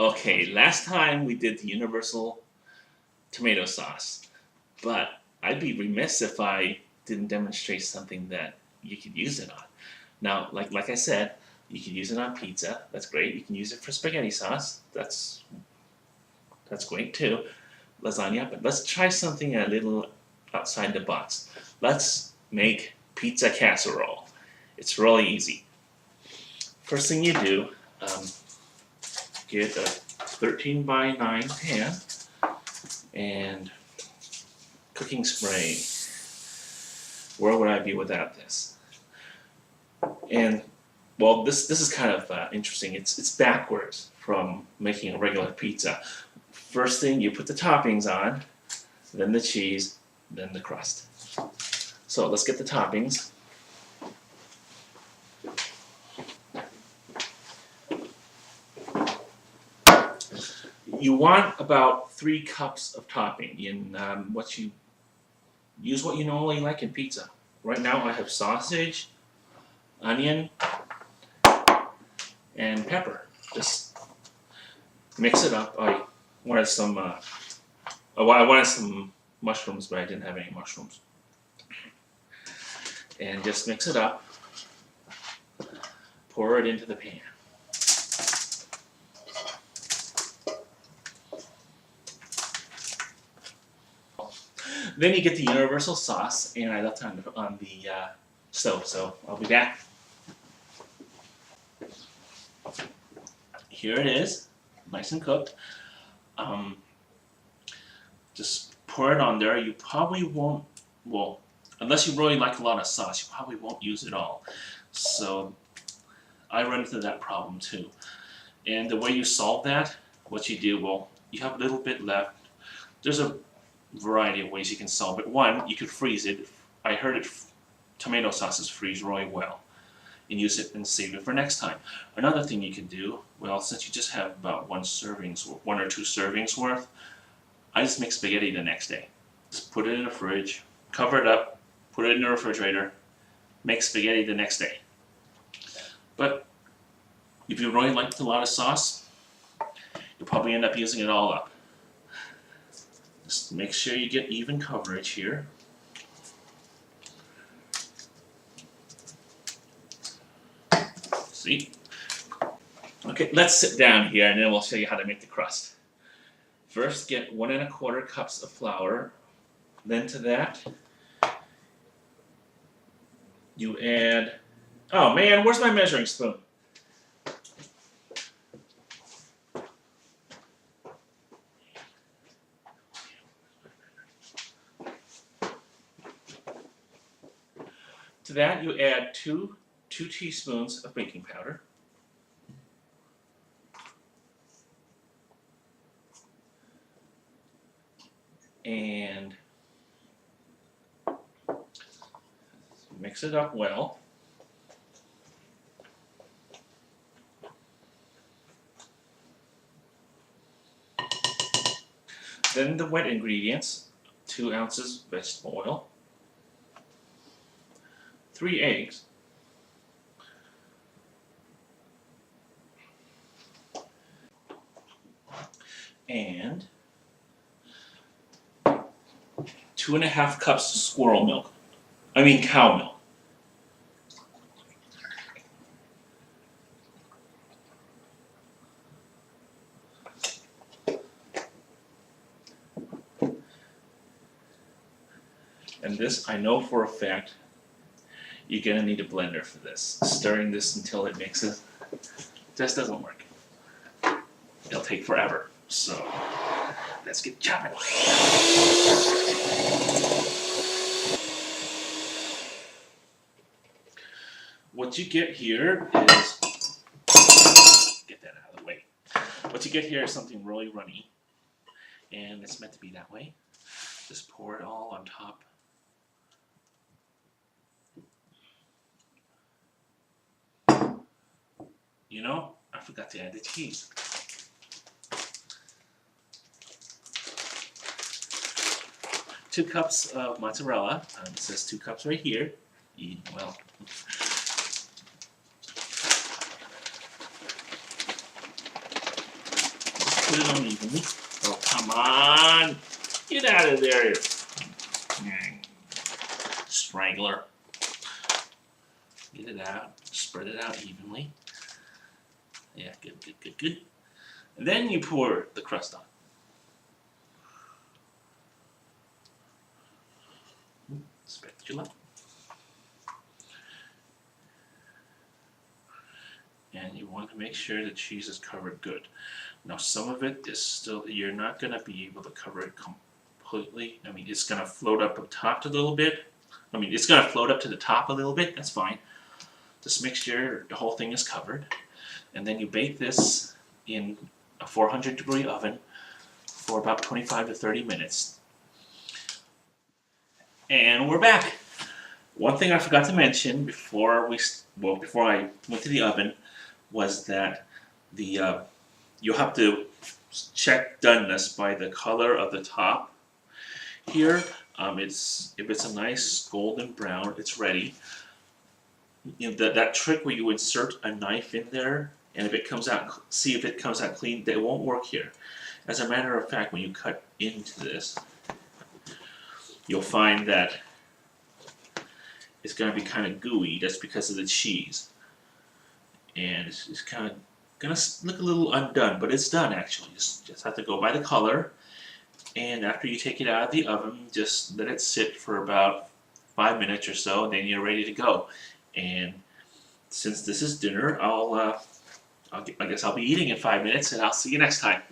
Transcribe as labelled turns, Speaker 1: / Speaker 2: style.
Speaker 1: Okay, last time we did the universal tomato sauce, but I'd be remiss if I didn't demonstrate something that you could use it on. Now, like I said, you can use it on pizza. That's great. You can use it for spaghetti sauce. That's great too. Lasagna. But let's try something a little outside the box. Let's make pizza casserole. It's really easy. First thing you do, get a 13 by 9 pan and cooking spray. Where would I be without this? And well, this is kind of interesting. It's backwards from making a regular pizza. First thing, you put the toppings on, then the cheese, then the crust. So let's get the toppings. You want about 3 cups of topping in use what you normally like in pizza. Right now I have sausage, onion, and pepper. Just mix it up. I wanted some mushrooms, but I didn't have any mushrooms. And just mix it up. Pour it into the pan. Then you get the universal sauce, and I left it on the stove, so I'll be back. Here it is, nice and cooked. Just pour it on there. You probably won't, well, unless you really like a lot of sauce, you probably won't use it all. So I run into that problem too. And the way you solve that, what you do, well, you have a little bit left. There's a variety of ways you can solve it. One, you could freeze it. I heard tomato sauces freeze really well, and use it and save it for next time. Another thing you can do, well, since you just have about 1 or 2 servings worth, I just make spaghetti the next day. Just put it in the fridge, cover it up, put it in the refrigerator, make spaghetti the next day. But if you really like a lot of sauce, you'll probably end up using it all up. Just make sure you get even coverage here. See? Okay, let's sit down here and then we'll show you how to make the crust. First, get 1 1/4 cups of flour. Then to that, you add, oh man, where's my measuring spoon? To that, you add 2 teaspoons of baking powder. And mix it up well. Then the wet ingredients, 2 ounces vegetable oil, 3 eggs, and 2 1/2 cups of cow milk. And this, I know for a fact, you're gonna need a blender for this. Stirring this until it mixes just doesn't work. It'll take forever. So let's get chopping. What you get here is, get that out of the way. What you get here is something really runny, and it's meant to be that way. Just pour it all on top. You know, I forgot to add the cheese. Two cups of mozzarella. It says 2 cups right here. Well, put it on evenly. Oh, come on. Get out of there. Strangler. Get it out. Spread it out evenly. Yeah, good, good, good, good. And then you pour the crust on. Spatula. And you want to make sure the cheese is covered good. Now some of it is still, you're not going to be able to cover it completely. I mean, it's going to float up top a little bit. I mean, it's going to float up to the top a little bit. That's fine. Just make sure the whole thing is covered. And then you bake this in a 400-degree oven for about 25 to 30 minutes. And we're back. One thing I forgot to mention before I went to the oven was that you'll have to check doneness by the color of the top. Here, if it's a nice golden brown, it's ready. You know, that trick where you insert a knife in there, and if it comes out, see if it comes out clean, that won't work here. As a matter of fact, when you cut into this, you'll find that it's going to be kind of gooey. That's because of the cheese. And it's kind of going to look a little undone, but it's done actually. Just have to go by the color. And after you take it out of the oven, just let it sit for about 5 minutes or so, and then you're ready to go. And since this is dinner, I guess I'll be eating in 5 minutes, and I'll see you next time.